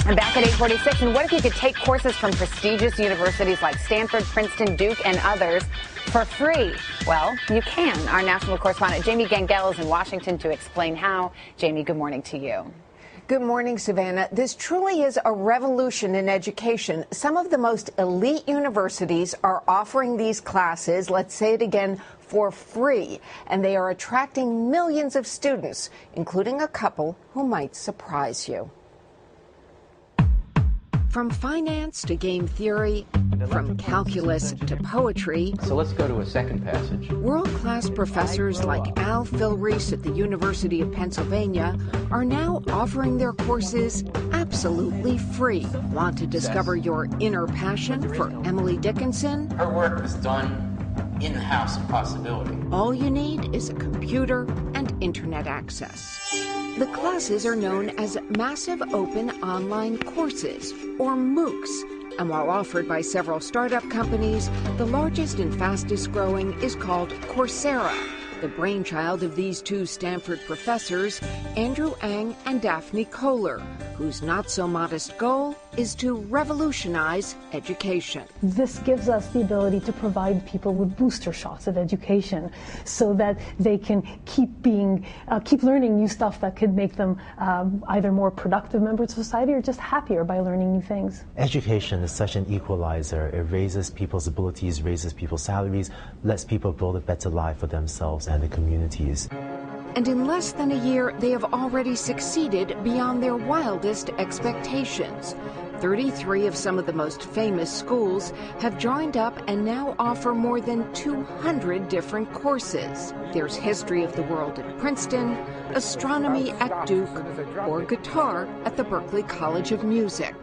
I'm back at 8:46, and what if you could take courses from prestigious universities like Stanford, Princeton, Duke, and others for free? Well, you can. Our national correspondent Jamie Gangel is in Washington to explain how. Jamie, good morning to you. Good morning, Savannah. This truly is a revolution in education. Some of the most elite universities are offering these classes, let's say it again, for free, and they are attracting millions of students, including a couple who might surprise you. From finance to game theory, from calculus to poetry. So let's go to a second passage. World-class professors like Al Filreis at the University of Pennsylvania are now offering their courses absolutely free. Want to discover your inner passion for Emily Dickinson? Her work was done in-house possibility. All you need is a computer and internet access. The classes are known as Massive Open Online Courses, or MOOCs, and while offered by several startup companies, the largest and fastest growing is called Coursera, the brainchild of these two Stanford professors, Andrew Ng and Daphne Koller, whose not-so-modest goal is to revolutionize education. This gives us the ability to provide people with booster shots of education so that they can keep learning new stuff that could make them either more productive members of society or just happier by learning new things. Education is such an equalizer. It raises people's abilities, raises people's salaries, lets people build a better life for themselves and the communities. And in less than a year, they have already succeeded beyond their wildest expectations. 33 of some of the most famous schools have joined up and now offer more than 200 different courses. There's history of the world at Princeton, astronomy at Duke, or guitar at the Berklee College of Music.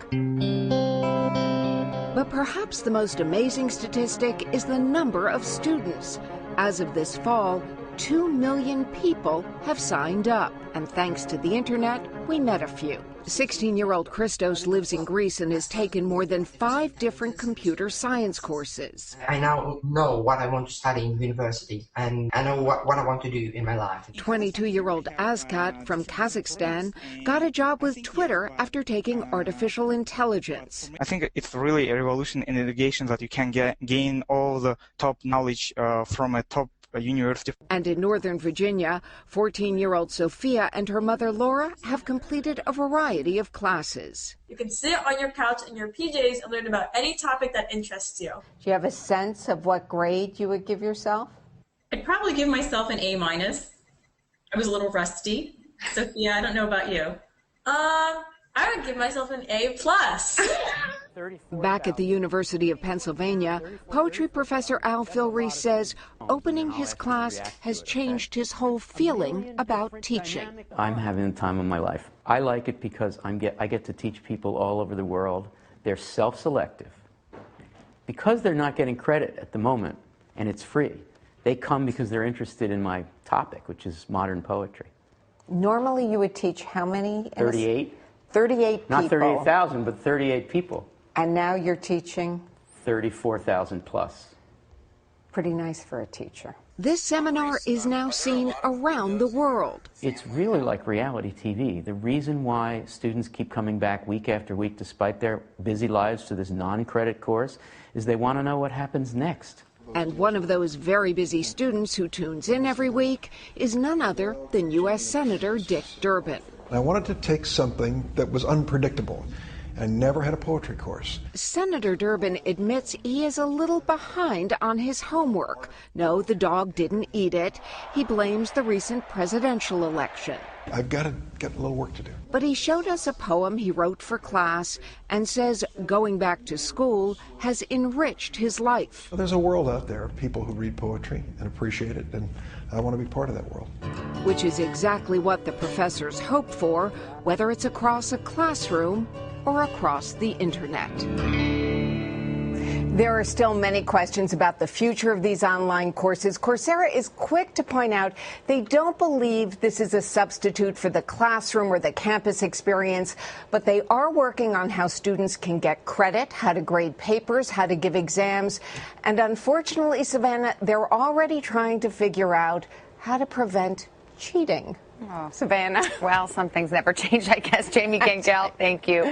But perhaps the most amazing statistic is the number of students. As of this fall, 2 million people have signed up, and thanks to the internet, we met a few. 16-year-old Christos lives in Greece and has taken more than 5 different computer science courses. I now know what I want to study in university, and I know what I want to do in my life. 22-year-old Azkat from Kazakhstan got a job with Twitter after taking artificial intelligence. I think it's really a revolution in education that you can gain all the top knowledge from a top university. And in Northern Virginia, 14-year-old Sophia and her mother Laura have completed a variety of classes. You can sit on your couch in your PJs and learn about any topic that interests you. Do you have a sense of what grade you would give yourself? I'd probably give myself an A-. I was a little rusty. Sophia, I don't know about you. I would give myself an A+. Back at the University of Pennsylvania, poetry professor Al Filreis says opening his class has changed his whole feeling about teaching. I'm having the time of my life. I like it because I get to teach people all over the world. They're self-selective. Because they're not getting credit at the moment, and it's free, they come because they're interested in my topic, which is modern poetry. Normally you would teach how many? 38. 38 people. Not 38,000, but 38 people. And now you're teaching? 34,000 plus. Pretty nice for a teacher. This seminar is now seen around the world. It's really like reality TV. The reason why students keep coming back week after week despite their busy lives to this non-credit course is they want to know what happens next. And one of those very busy students who tunes in every week is none other than U.S. Senator Dick Durbin. I wanted to take something that was unpredictable. I never had a poetry course. Senator Durbin admits he is a little behind on his homework. No, the dog didn't eat it. He blames the recent presidential election. I've got to get a little work to do. But he showed us a poem he wrote for class and says going back to school has enriched his life. Well, there's a world out there of people who read poetry and appreciate it, and I want to be part of that world. Which is exactly what the professors hope for, whether it's across a classroom or across the internet. There are still many questions about the future of these online courses. Coursera is quick to point out they don't believe this is a substitute for the classroom or the campus experience, but they are working on how students can get credit, how to grade papers, how to give exams, and unfortunately, Savannah, they're already trying to figure out how to prevent cheating. Oh, Savannah. Well, some things never change, I guess. Jamie Gangel, thank you.